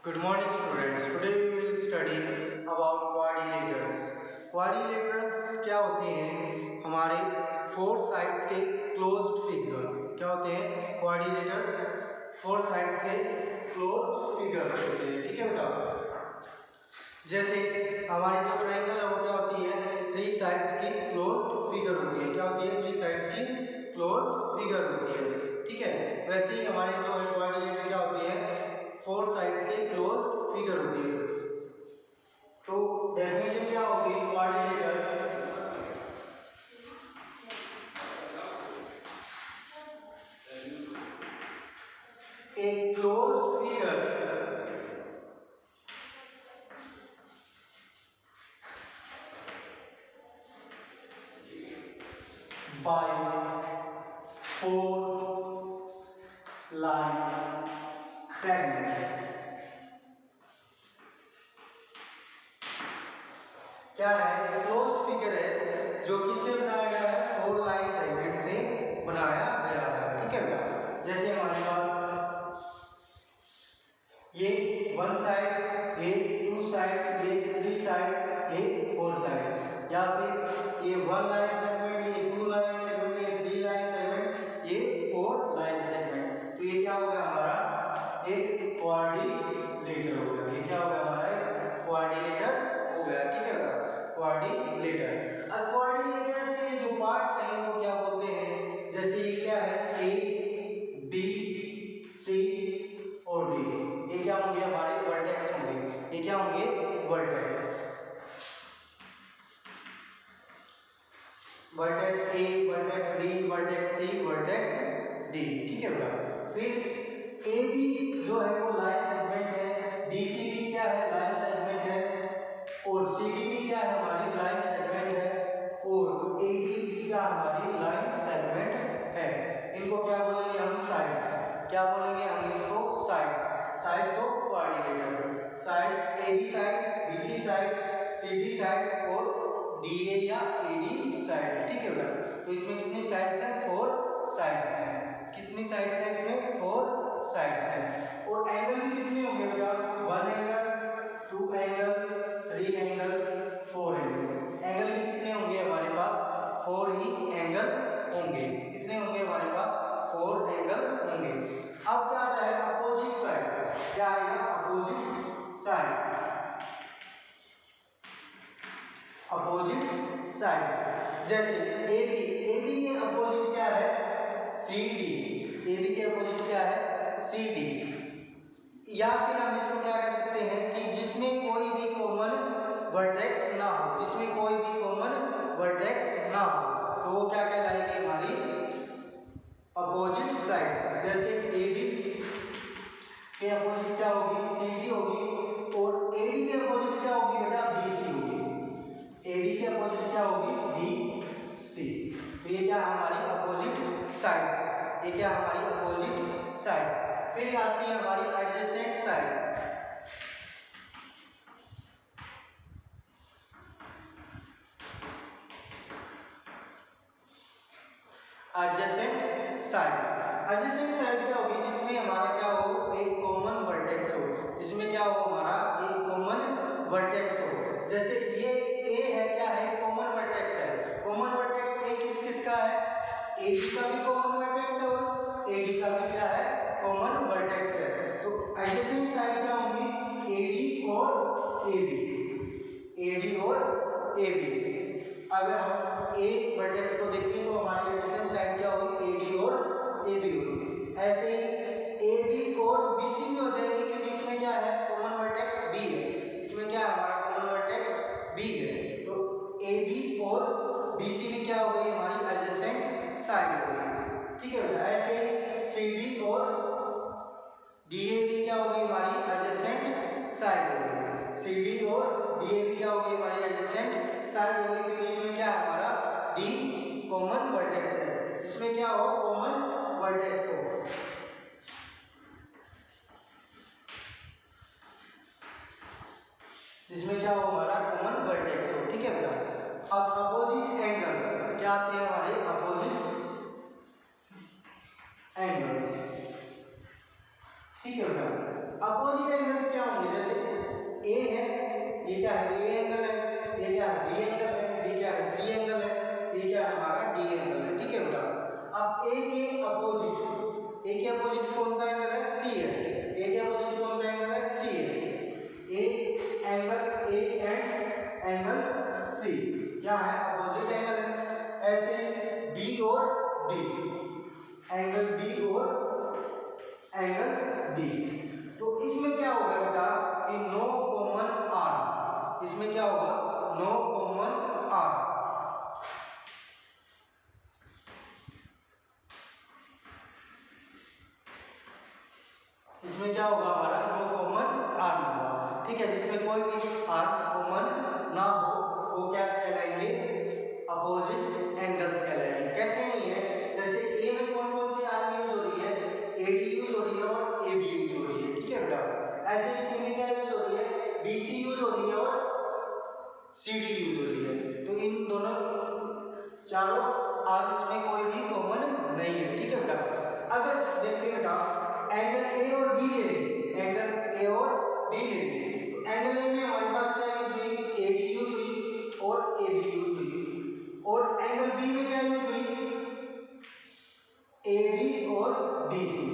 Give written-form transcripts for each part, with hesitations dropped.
Good morning students. Today we will study about quadrilaters. Quadrilaters क्या होते हैं? हमारे फोर साइड्स के क्लोज्ड फिगर क्या होते हैं? क्वाड्रिलेटर्स फोर साइड्स के क्लोज्ड फिगर होते हैं। ठीक है बेटा, जैसे हमारी जो ट्रायंगल है वो क्या होती है? थ्री साइड्स की क्लोज्ड फिगर होती है। क्या होती है? थ्री साइड्स की क्लोज्ड फिगर होती है। ठीक है, वैसे ही हमारे जो है क्वाड्रिलेटर क्या होती है? फोर साइड्स के क्लोज्ड फिगर होती है। तो डेफिनेशन क्या होगी quadrilateral? A closed figure by four line segment। क्या है? क्लोज फिगर है जो किससे बनाया गया है? फोर लाइन सेगमेंट से बनाया गया है। ठीक है बेटा, जैसे हमारे पास ये वन साइड, ये टू साइड, ये थ्री साइड, ये फोर साइड, या फिर ये वन लाइन सेगमेंट, ये टू लाइन सेगमेंट, ये थ्री लाइन सेगमेंट, ये फोर लाइन सेगमेंट। तो ये क्या हो गया हमारा? एक क्वाड्रिलेटर हो गया। ये क्या हो गया हमारा? एक क्वाड्रिलेटर हो गया। ठीक है बेटा, क्वाड्रिलेटर। अब क्वाड्रिलेटर के जो पार्ट्स हैं वो क्या बोलते हैं? जैसे ये क्या है? ए, बी, सी और डी। ये क्या होंगे? हमारे वर्टेक्स होंगे। ये क्या होंगे? Vertex. Vertex A, vertex B, vertex C, vertex D. ठीक है बेटा, फिर ए बी जो है वो लाइन सेगमेंट है, बी सी भी क्या है? लाइन सेगमेंट है, और सी डी भी क्या है? हमारी लाइन सेगमेंट है, और ए डी भी क्या हमारी लाइन सेगमेंट है। इनको क्या बोलेंगे हम? साइड्स। क्या बोलेंगे हम इनको? Sides. Sides of quadrilateral. Side A B side, B C side, C D side और डी ए या ए डी साइड। ठीक है बेटा, तो इसमें कितनी साइड्स हैं? फोर साइड्स हैं। कितनी साइड्स हैं इसमें? फोर साइड्स हैं। और एंगल भी कितने होंगे बेटा? One angle, two angle, three angle, four angle. Angle भी कितने होंगे हमारे पास? फोर ही एंगल होंगे। कितने होंगे हमारे पास? फोर एंगल होंगे। अब क्या आता है? Opposite side. क्या आएगा? Opposite side. अपोजिट साइड जैसे ए बी के अपोजिट क्या है? C D. ए बी के अपोजिट क्या है? C D. या फिर हम इसको क्या कह सकते हैं कि जिसमें कोई भी कॉमन वर्टेक्स ना हो, जिसमें कोई भी कॉमन वर्टेक्स ना हो, तो वो क्या कहलाएगी? हमारी अपोजिट साइड। जैसे ए बी के अपोजिट क्या होगी? सी डी होगी, और ए डी के अपोजिट क्या होगी बेटा? बी सी होगी। ए डी के अपोजिट क्या होगी? B C. तो ये क्या हमारी अपोजिट साइड्स। ये क्या हमारी अपोजिट साइड्स। फिर आती है हमारी adjacent side. Adjacent side. Adjacent side क्या होगी? जिसमें हमारा क्या हो? एक कॉमन वर्टेक्स हो। जिसमें क्या हो? हमारा एक कॉमन वर्टेक्स हो। जैसे ये ए है, क्या है? कॉमन वर्टेक्स है। कॉमन वर्टेक्स ए किस किस का है? ए बी का भी कॉमन वर्टेक्स है और ए डी का भी क्या है? कॉमन वर्टेक्स है। तो एडजेसेंट साइड क्या होंगी? ए डी और ए बी। ए डी और ए बी। अगर हम एक वर्टेक्स को देखें तो हमारी एडजेसेंट साइड क्या होगी? ए डी और ए बी होगी। ऐसे ही ए बी और बी सी भी हो जाएगी, क्योंकि इसमें क्या है? कॉमन वर्टेक्स बी है। इसमें क्या है? हमारा कॉमन वर्टेक्स बी है। तो ए बी और बी सी भी क्या हो गई? हमारी एडजेसेंट साइड हो गई। ठीक है बेटा, ऐसे ही सी डी और डी ए बी क्या हो गई? हमारी एडजेसेंट साइड हो गई। सी डी और डी ए बी क्या हो गई? हमारी एडजेसेंट साइड हो गई, क्योंकि इसमें क्या है? हमारा डी कॉमन वर्टेक्स है। इसमें क्या हो? कॉमन वर्टेक्स हो। जिसमें क्या हो? हमारा कॉमन वर्टेक्स हो। ठीक है बेटा, अब अपोजिट एंगल्स क्या आते हैं? हमारे अपोजिट एंगल्स। ठीक है बेटा, अपोजिट एंगल्स क्या होंगे? क्या होगा हमारा नो कॉमन आर्म होगा, ठीक है, जिसमें कोई भी आर्म कॉमन ना हो वो क्या कहलाएंगे, अपोजिट एंगल्स कहलाएंगे। कैसे नहीं है, जैसे ए में कौन कौन सी आर्म यूज हो रही है, एडी यूज हो रही है और एबी यूज हो रही है, ठीक है बेटा। ऐसे ही सी में क्या यूज हो रही है, बीसी यूज हो रही है और सीडी यूज हो रही है। तो इन दोनों चारों आर्म्स में कोई भी कॉमन नहीं है, ठीक है बेटा। अगर देखिए बेटा एंगल ए और बी ले, एंगल ए और बी ले, तो एंगल ए में हमारे पास क्या यूज हुई, एडी यूज हुई और एबी यूज हुई, और एंगल बी में क्या यूज हुई, एबी और बीसी,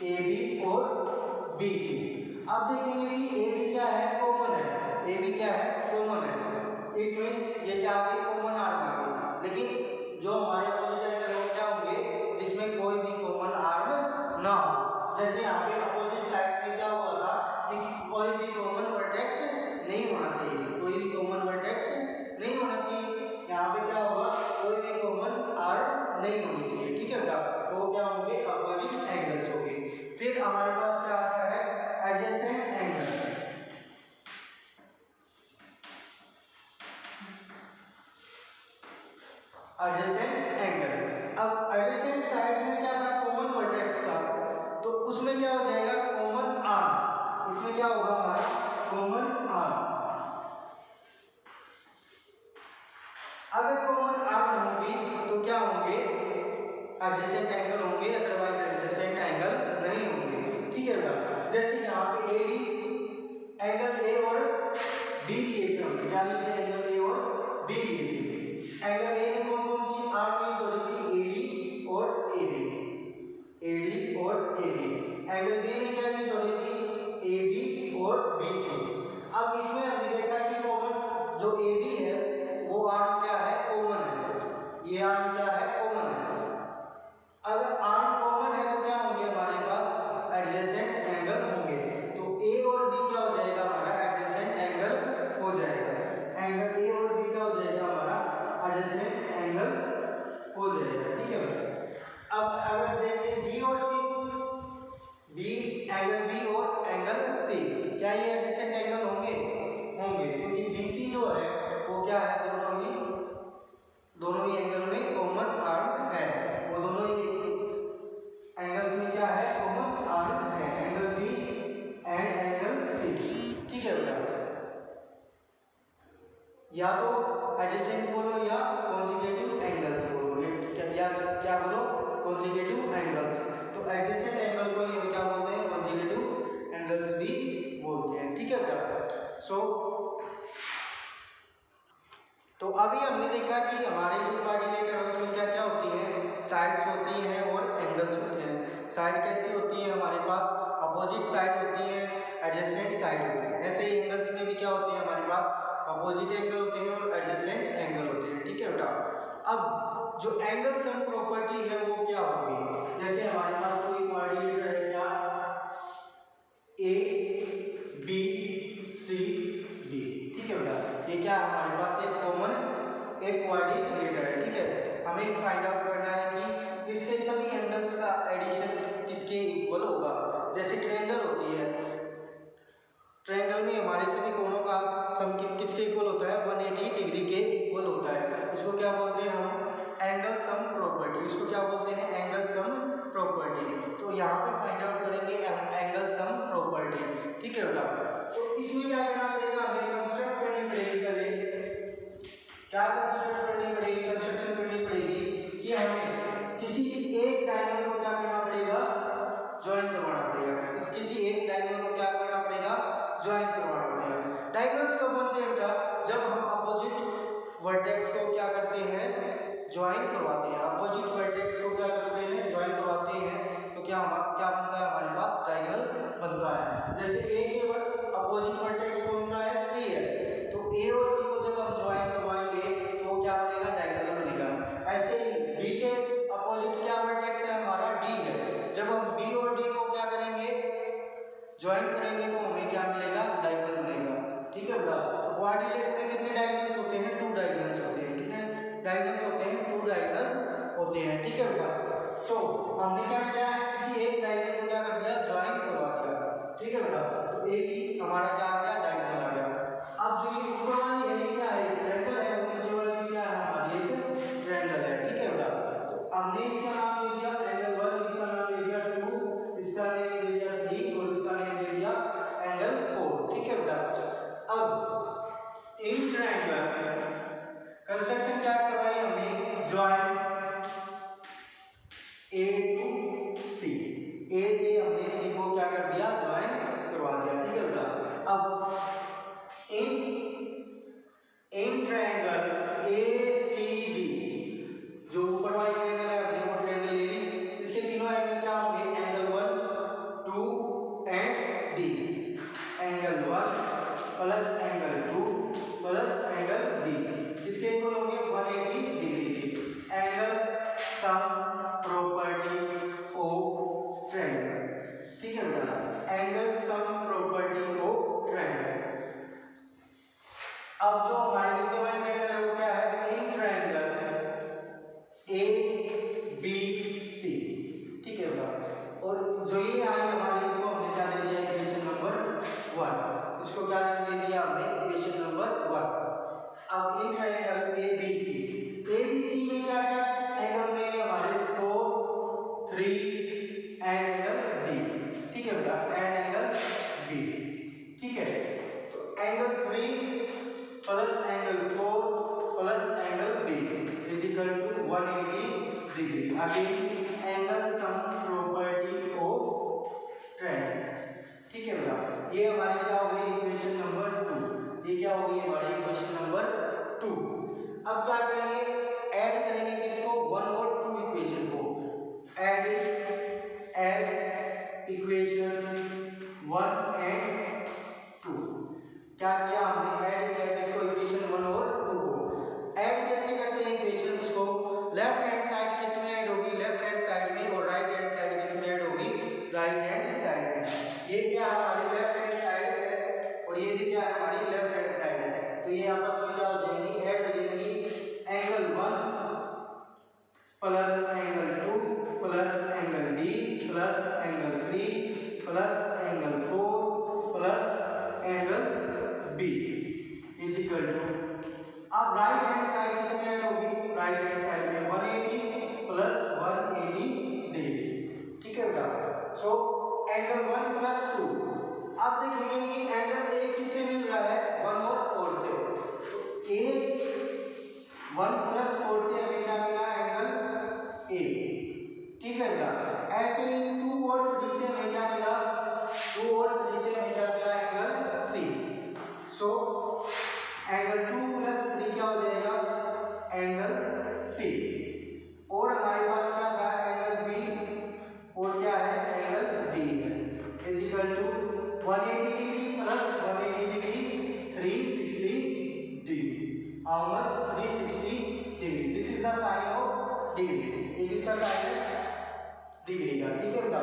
एबी और बीसी। अब देखेंगे कि एबी क्या है, कॉमन है, एबी क्या है, कॉमन है, इट मींस ये क्या आ गई, कॉमन आर्म आ गई। लेकिन जो हमारे अपोजिट एंगल हो क्या होंगे, जिसमें कोई भी कॉमन आर्म ना हो। जैसे यहाँ पे अपोजिट साइड्स में क्या हुआ था कि कोई भी कॉमन वर्टेक्स नहीं होना चाहिए, कोई भी कॉमन वर्टेक्स नहीं होना चाहिए। यहाँ पे क्या होगा, कोई भी कॉमन आर्म नहीं होनी चाहिए, ठीक है बेटा। तो क्या होंगे, अपोजिट एंगल्स होंगे। फिर हमारे पास क्या आता है, एडजेसेंट एंगल। एडजेसेंट एंगल, अब एडजेसेंट साइड में क्या था, कॉमन वर्टेक्स था, तो उसमें क्या हो जाएगा, कॉमन आर्म। इसमें क्या होगा हमारा, कॉमन आर्म। अगर कॉमन आर्म होगी तो क्या होंगे, एडजेसेंट एंगल होंगे, अदरवाइज एडजेसेंट एंगल नहीं होंगे, ठीक है बेटा। जैसे यहाँ पे एडी एंगल ए और बी लिए थे हमने, क्या लिए थे, एंगल ए और बी लिए थे। एंगल ए में कौन कौन सी आर्म यूज हो रही थी, एडी और एबी, एडी और एबी। एंगल बी में क्या यूज हो रही थी, एबी और बीसी। अब इसमें हमने देखा कि कॉमन जो एबी है वो आर्म क्या है, कॉमन है, ये आर्म क्या है, कॉमन है। अगर आर्म कॉमन है तो क्या होंगे हमारे पास, एडजेसेंट एंगल होंगे। तो ए और बी क्या हो जाएगा हमारा, एडजेसेंट एंगल हो जाएगा। एंगल ए और बी क्या हो जाएगा हमारा, एडजेसेंट एंगल हो जाएगा, ठीक है। अब अगर देखें बी और सी, बी एंगल बी और एंगल सी, क्या ये एडजेसेंट एंगल होंगे, होंगे, क्योंकि बीसी जो है वो क्या है, दोनों ही एंगल में कॉमन आर्म है, वो दोनों ही एंगल्स में क्या है, कॉमन आर्म है, angle B and angle C, ठीक है बेटा। या तो एडजेसेंट बोलो या कॉन्जुगेटिव एंगल्स बोलो, या क्या बोलो, कॉन्जुगेटिव एंगल्स। तो एडजेसेंट एंगल को ये क्या बोलते हैं, कॉन्जुगेटिव एंगल्स भी बोलते हैं, ठीक है बेटा। सो तो अभी हमने देखा कि हमारे जो कोऑर्डिनेट है उसमें क्या क्या होती हैं, साइड्स होती हैं और एंगल्स होते हैं। साइड कैसी होती है हमारे पास, अपोजिट साइड होती है, एडजेसेंट साइड होती है। ऐसे ही एंगल्स में भी क्या होती है हमारे पास, अपोजिट एंगल होते हैं और एडजेसेंट एंगल होते हैं, ठीक है बेटा। अब जो एंगल सम प्रॉपर्टी है वो क्या होगी, जैसे हमारे पास कोई कोऑर्डिनेटर है क्या, ए बी सी डी, ठीक है बेटा। ये क्या है हमारे पास, एक कॉमन एक कोऑर्डिनेटर है, ठीक है। हमें फाइंड आउट करना है कि इसके सभी एंगल्स का एडिशन किसके इक्वल होगा। जैसे ट्रायंगल होती है, ट्रायंगल में हमारे सभी कोणों का सम किसके इक्वल होता है, 180 डिग्री के इक्वल होता है। इसको क्या बोलते हैं हम, एंगल सम प्रॉपर्टी। इसको क्या बोलते हैं, एंगल सम प्रॉपर्टी। तो यहाँ पे फाइंड आउट करेंगे एंगल सम प्रॉपर्टी, ठीक है बेटा। तो इसमें क्या करना पड़ेगा, हमें कंस्ट्रक्ट करनी पड़ेगी, पहले क्या कंस्ट्रक्ट करनी पड़ेगी, कंस्ट्रक्शन करनी पड़ेगी कि हमें किसी एक डायगोनल को क्या करना पड़ेगा, ज्वाइन करवाना पड़ेगा। इस किसी एक डायगोनल को क्या करना पड़ेगा, ज्वाइन करवाना पड़ेगा। डायगोनल्स कब बनते हैं बेटा, जब हम अपोजिट वर्टेक्स को क्या करते हैं, ज्वाइन करवाते हैं। अपोजिट वर्टेक्स को क्या करते हैं, ज्वाइन करवाते हैं, तो क्या बनता है हमारे पास, डायगोनल बनता है। जैसे ए के अपोजिट वर्टेक्स कौन सा है, सी है, तो ए और सी को जब हम ज्वाइन करवाएंगे तो क्या बनेगा, डायगोनल बनेगा। ऐसे ही बी के अपोजिट क्या वर्टेक्स है हमारा, डी है, जब हम बी और डी को क्या करेंगे, ज्वाइन करेंगे तो हमें क्या मिलेगा, डायगोनल मिलेगा, ठीक है बेटा। तो कोऑर्डिनेट में कितने डायगोनल्स होते हैं, 2 डायगोनल्स होते हैं। कितने डायगोनल्स होते हैं, 2 डायगोनल्स होते हैं, ठीक है बेटा। सो हमने क्या किया, किसी एक डायगोनल को क्या कर दिया, ज्वाइन करवा दिया। ठीक है बेटा। तो AC हमारा क्या आ गया, डायगोनल आ गया। अब जो ये ऊपर वाली है क्या है, ट्रायंगल है, और नीचे वाली क्या है हमारी, एक ट्रायंगल है। ठीक है बेटा। तो हमने इसका नाम दे दिया एंगल 1, इसका नाम दे दिया 2, इसका नाम दे दिया 3 और इसका नाम दे दिया एंगल 4। ठीक है बेटा। अब इन ट्रायंगल कंस्ट्रक्शन क्या करवाई हमने, join A to C, A से हमने C को क्या कर दिया, ज्वाइन करवा दिया। ठीक है बेटा। अब इन ट्रायंगल ACD, जो ऊपर वाली ट्रायंगल है हमने वो ट्रायंगल ले ली, इसके तीनों एंगल क्या होंगे, angle 1, 2 and D। Angle 1 plus angle 2 plus angle D, इसके इक्वल होंगे 180 डिग्री के। Angle sum property of triangle. ठीक है बेटा, angle sum property of triangle. अब जो हमारे नीचे वाला ट्रायंगल है वो क्या है, इन ट्रायंगल ABC। ठीक है बेटा। और जो ये आई हमारी, इसको हमने क्या दे दिया, इक्वेशन नंबर 1। इसको क्या दे दिया हमने, इक्वेशन नंबर 1। अब इन ट्रायंगल ABC में क्या क्या एंगल में हमारे 4, 3 एंड एंगल B। ठीक है बेटा, एंड एंगल B। ठीक है। तो angle 3 plus angle 4 plus angle B is equal to 180 degree. Again angle sum property of triangle. ठीक है बेटा, ये हमारी क्या हो गई, इक्वेशन नंबर 2। ये क्या हो गई हमारी, इक्वेशन नंबर 2। अब क्या करेंगे, ऐड करेंगे किसको, 1 और 2 इक्वेशन को। Add equation 1 and 2। क्या किया हमने, ऐड किया किसको, इक्वेशन 1 और 2 को। ऐड कैसे करते हैं इक्वेशंस को, लेफ्ट हैंड साइड किस में ऐड होगी, लेफ्ट हैंड साइड में, और राइट हैंड साइड किस में ऐड होगी, राइट हैंड साइड में। ये क्या है हमारी लेफ्ट हैंड साइड है और ये भी क्या है हमारी लेफ्ट हैंड साइड है। तो ये आपस में क्या हो जाएंगी, ऐड हो जाएंगी। Angle 1 plus angle 2 plus angle D plus angle 3 plus angle 4 plus angle B is equal to, अब राइट हैंड साइड किसमें ऐड होगी, राइट हैंड साइड में 180 प्लस 180 डिग्री। ठीक है बेटा। सो एंगल 1 प्लस 2, अब देखेंगे कि एंगल A किससे मिल रहा है, 1 और 4 से। तो A 1 प्लस 4 से हमें क्या मिला, एंगल A। ठीक है बेटा। ऐसे ही 2 और 3 से हमें क्या मिला, 2 और 3 से हमें क्या मिला, angle C। So angle 2 plus 3 क्या हो जाएगा, एंगल C। और हमारे पास क्या था, एंगल B और क्या है, angle D is equal to 180 degree plus 180 degree 360 degree. How much, 360 degree. This is the sign of degree. ये किसका साइन है, डिग्री का। ठीक है बेटा।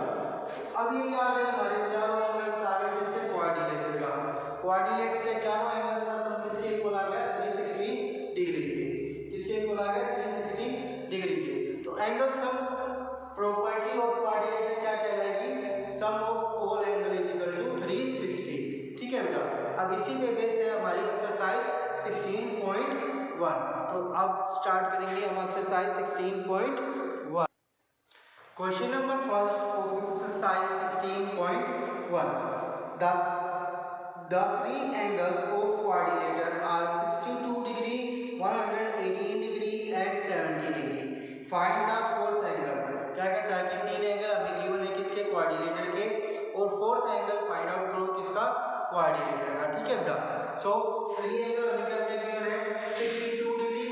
अब ये क्या आ गया, हमारे चारों एंगल्स आ गए किसके, क्वाड्रिलेटरल का। क्वाड्रिलेटरल के चारों एंगल्स का सम किसके इक्वल आ गया, 360 डिग्री के। किसके इक्वल आ गया, 360 डिग्री के। तो angle sum property of quadrilateral क्या कहलाएगी, sum of all angle is equal to 360। ठीक है बेटा। अब इसी पे बेस है हमारी एक्सरसाइज 16.1। तो अब स्टार्ट करेंगे हम exercise 16.1। Question number first of exercise 16.1, the three angles of quadrilateral are 62 degree, 118 degree and 70 degree. Find the fourth angle. क्या कहता है कि तीन एंगल हमें गिवन है किसके, क्वाड्रिलेटरल के, और फोर्थ एंगल फाइंड आउट करो किसका, क्वाड्रिलेटरल का। ठीक है बेटा। सो थ्री एंगल हमें क्या गिवन है, 62 degree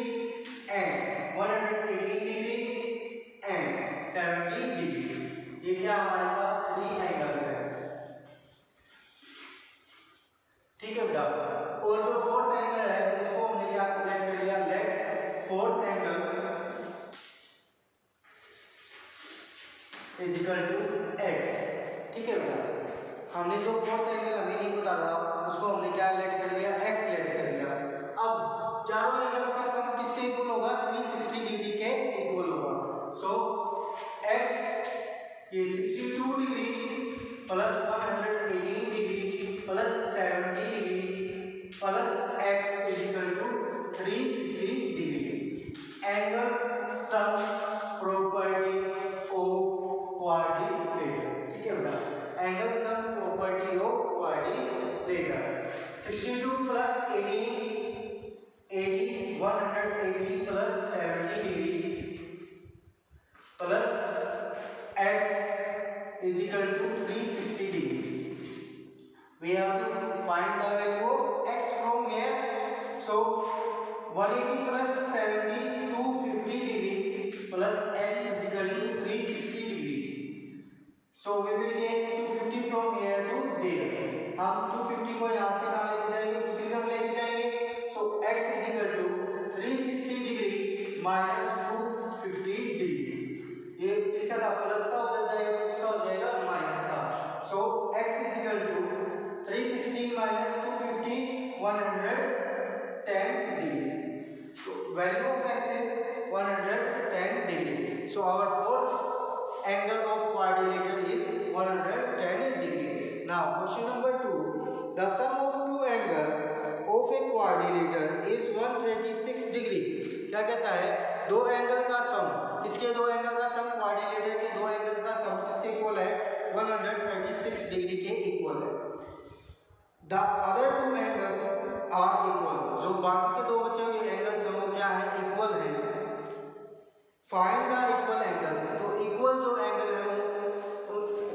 and 118 degree and 70 degree. ये क्या हमारे पास थ्री एंगल्स है। ठीक है बेटा। और जो फोर्थ एंगल है उसको हमने क्या लेट कर लिया, let fourth angle is equal to x। ठीक है बेटा। हमने जो फोर्थ एंगल हमें नहीं पता था उसको हमने क्या लेट कर लिया, x लेट कर लिया। अब चारों एंगल्स का सम किसके इक्वल होगा, 360 डिग्री के इक्वल होगा। सो x ये 62 degree plus 118 118 degree plus 70 degree plus x is equal to 360 degree. Angle sum property of quadrilateral, ठीक है बेटा, angle sum property of quadrilateral. 62 plus 18 80 180 plus 70 degree plus x is equal to 360 degree. We have to find the value of x from here. So 180 plus 70 250 degree plus x is equal to 360 degree. So we will take 250 from here to there. हम 250 को यहाँ से कहाँ लेके जाएंगे, दूसरी तरफ लेके जाएंगे. So x is equal to 360 degree minus 250 degree. ये इसका था प्लस का, उधर जाएगा तो इसका हो जाएगा माइनस का. So x is equal to 360 minus 250 110 degree. तो value of x is 110 degree. So our fourth angle of quadrilateral is 110 degree. Now question number 2, the sum of two angle of a quadrilateral is 136 degree. क्या कहता है, दो angle का सम, इसके दो angle का सम, quadrilateral के दो एंगल का सम किसके इक्वल है, 136 डिग्री के इक्वल है. The other two angles are equal, जो बाकी के दो बचे हुए एंगल्स हैं वो क्या है, इक्वल है. Find the equal angles. तो इक्वल जो एंगल है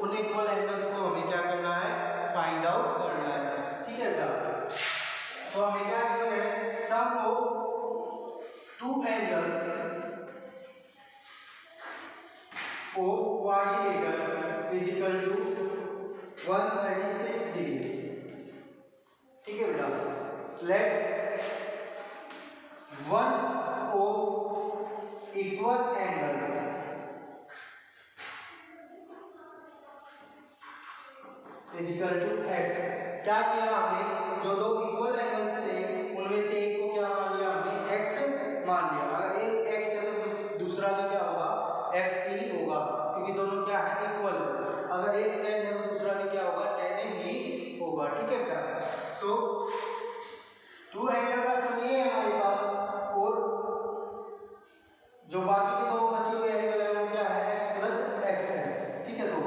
उन इक्वल एंगल्स को हमें क्या करना है, फाइंड आउट करना है. ठीक है बेटा, तो हमें क्या गिवन है, sum of two angles of quadrilateral is equal to 136 degree. ठीक है बेटा, let one of equal angles is equal to x. क्या किया हमने, जो दो इक्वल एंगल्स थे उनमें से एक को क्या मान लिया हमने, x मान लिया. अगर एक x है तो दूसरा भी क्या होगा, x ही होगा, क्योंकि दोनों क्या है, इक्वल. अगर एक tan है तो दूसरा भी क्या होगा, tan ही होगा. ठीक है बेटा, सो टू एंगल का सम ये है हमारे पास, और जो बाकी के दो बचे हुए एंगल है वो क्या है, x प्लस x है. ठीक है, तो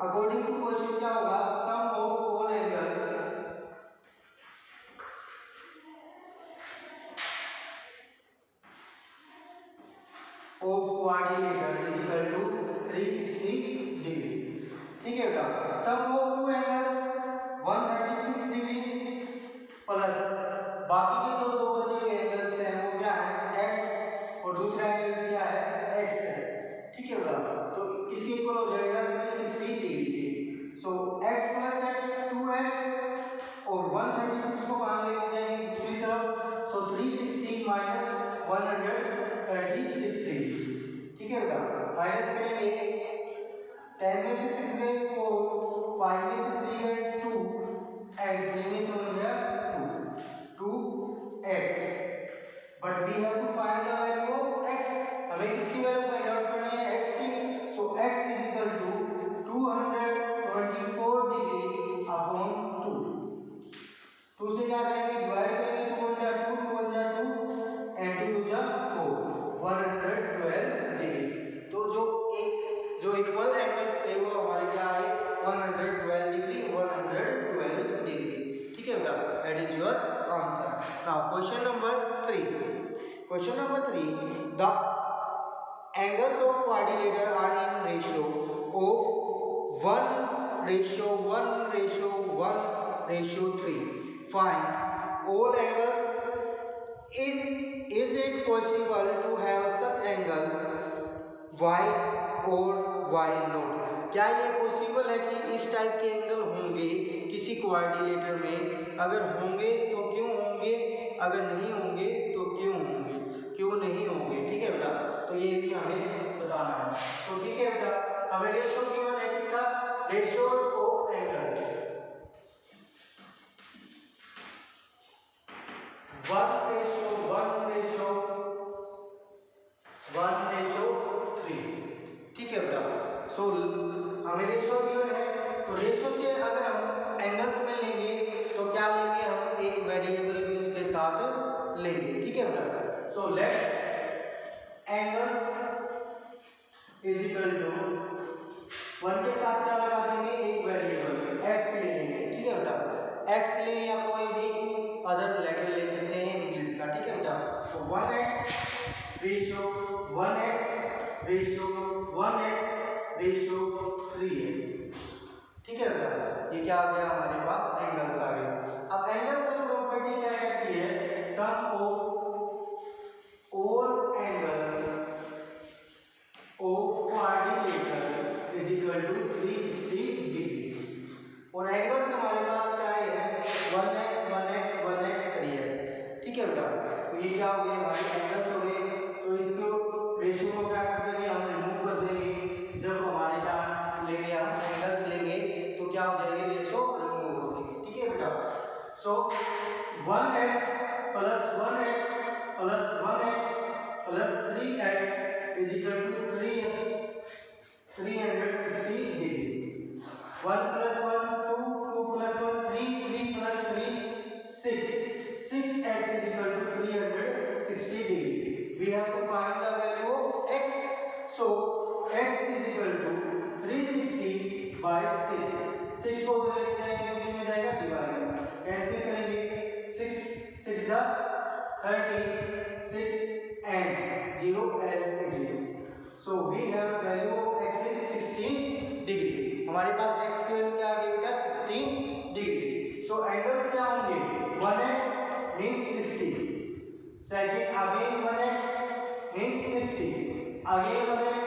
अकॉर्डिंग टू क्वेश्चन क्या होगा, sum of all angle of quadrilateral is equal to 360 degree. ठीक है बेटा, sum of two angles 136 degree plus बाकी के जो दो बचे हुए एंगल्स हैं वो क्या है, x, और दूसरा एंगल क्या है, x है. ठीक है बेटा, तो इसके इक्वल हो जाएगा 360 डिग्री के. सो x प्लस x 2x और 136 को कहाँ लेके जाएंगे, दूसरी तरफ. सो 360 माइनस 136 डिग्री. ठीक है बेटा, माइनस करेंगे, 10 में से 6 गए 4, 5 में से 3 गए 2 एंड 3 में से हो गया 2x. But we have to find the value of x. हमें किसकी वैल्यू फाइंड आउट करनी है, x की. So x is equal to 224 degree upon 2. 2 से क्या करेंगे, डिवाइड करेंगे, 2 1 जा 2, 2 1 जा 2 एंड 2 2 जा 4, 112 डिग्री. तो जो इक्वल एंगल्स थे वो हमारे क्या आए, 112 डिग्री, 112 डिग्री. ठीक है बेटा, that is your answer. Now question number 3. Question number 3, the angles of quadrilateral are in ratio of 1:1:1:3. Find all angles. Is it possible to have such angles y और y not? क्या ये possible है कि इस type के angle होंगे किसी quadrilateral में? अगर होंगे तो क्यों होंगे, अगर नहीं होंगे तो क्यों होंगे, क्यों नहीं होंगे. ठीक है बेटा, तो ये भी हमें बताना है. तो ठीक है बेटा, हमें रेशियो गिवन है किसका, रेशियो ऑफ एंगल 1:1:3. ठीक है बेटा, सो हमें रेशियो गिवन है, तो रेशियो से अगर साथ लेंगे, ठीक है बेटा। So let angles is equal to 1 के साथ क्या लगा देंगे, एक वेरिएबल x ले लेंगे, ठीक है बेटा। x ले या कोई भी अदर लेटर ले सकते हैं इंग्लिश का, ठीक है बेटा। तो 1x ratio 1x ratio 1x ratio 3x, ठीक है बेटा। ये क्या आ गया हमारे पास, एंगल्स आ गए। अब एंगल्स की प्रॉपर्टी क्या कहती है, sum of all angles of quadrilateral is equal to 360 degree. और एंगल्स हमारे पास क्या है, 1x 1x 1x 3x, ठीक है बेटा। तो ये क्या हो गए, हमारे एंगल्स हो गए। तो इसको रेशियो को क्या कर देंगे, हम रिमूव कर देंगे। जब हमारे क्या लेंगे, हम एंगल्स लेंगे तो क्या हो जाएगी, रेशियो रिमूव हो जाएगी, ठीक है बेटा। So 1x plus 1x plus 1x plus 3x is equal to 360 degree. 1 plus 1 2, 2 plus 1 3, 3 plus 3 6, 6x is equal to 360 degree. We have to find the value of x. So x is equal to 360 by 6. 6 को उधर लेके जाएंगे तो किसमें जाएगा, divide में। Cancel करेंगे, 6 6 जा 36 and 0 as it is. So we have value of x is 16 degree. हमारे पास x की वैल्यू क्या आ गई बेटा, 16 डिग्री। सो एंगल्स क्या होंगे, 1x means 60, second again 1x means 60, again 1x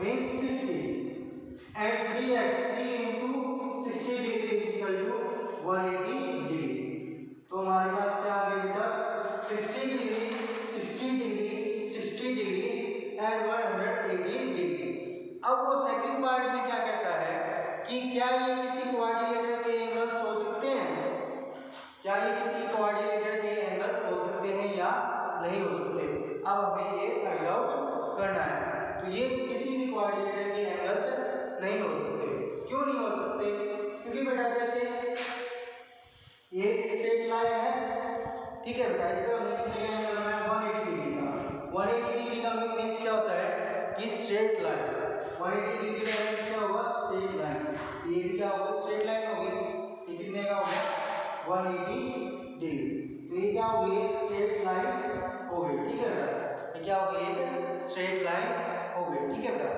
means 60, and 3x 3 into 60 degree is equal to 180 degree. तो हमारे पास क्या आ गया बेटा, 60 degree 60 degree 60 degree and 180 degree. अब वो सेकंड पार्ट में क्या कहता है कि क्या ये किसी क्वाड्रिलेटर के एंगल्स हो सकते हैं, क्या ये किसी क्वाड्रिलेटर के एंगल्स हो सकते हैं या नहीं हो सकते। अब हमें ये फाइंड आउट करना है। तो ये किसी भी क्वाड्रिलेटर के एंगल्स नहीं हो सकते। क्यों नहीं हो सकते, क्योंकि बेटा जैसे ये स्ट्रेट लाइन है, ठीक है बेटा, इसका हमने कितने का एंगल बनाया, 180 डिग्री का। 180 डिग्री का मीन्स क्या होता है कि स्ट्रेट लाइन। 180 डिग्री का मीन्स क्या होगा, स्ट्रेट लाइन। ये भी क्या होगा, स्ट्रेट लाइन होगी। ये कितने का होगा, 180 डिग्री। तो ये क्या हो गई, स्ट्रेट लाइन हो गई, ठीक है बेटा। ये क्या हो गई, एक स्ट्रेट लाइन हो गई, ठीक है बेटा।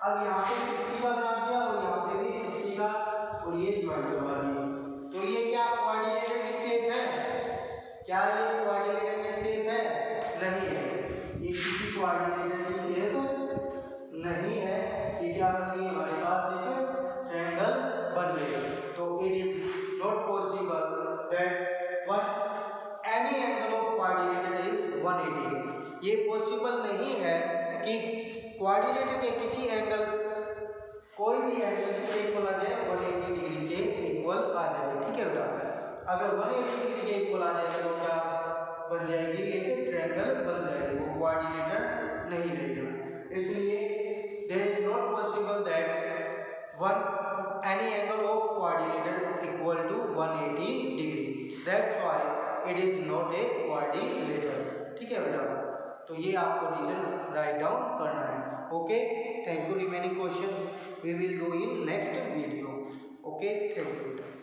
अब यहाँ पे 60 का बना दिया और यहाँ पे भी 60 का, और ये डिवाइड करवा दिया। तो ये क्या क्वाड्रिलेटर की शेप है, क्या ये क्वाड्रिलेटर की शेप है, नहीं है। ये किसी क्वाड्रिलेटर की शेप नहीं है। ये क्या बन गई, हमारे पास एक ट्रायंगल बन गई। तो it is not possible that one any angle of quadrilateral is 180। ये पॉसिबल नहीं है कि क्वाड्रिलेटर के किसी एंगल, कोई भी एंगल किसके इक्वल आ जाए, 180 डिग्री के इक्वल आ जाए, ठीक है बेटा। अगर 180 डिग्री के इक्वल आ जाएगा तो क्या बन जाएगी, एक ट्रायंगल बन जाएगी, वो क्वाड्रिलेटर नहीं रहेगा। इसलिए there is not possible that one any angle of quadrilateral equal to 180 degree. That's why it is not a quadrilateral, ठीक है बेटा। तो ये आपको रीजन राइट डाउन करना है। Okay, thank you. Remaining question we will do in next video. Okay, thank you.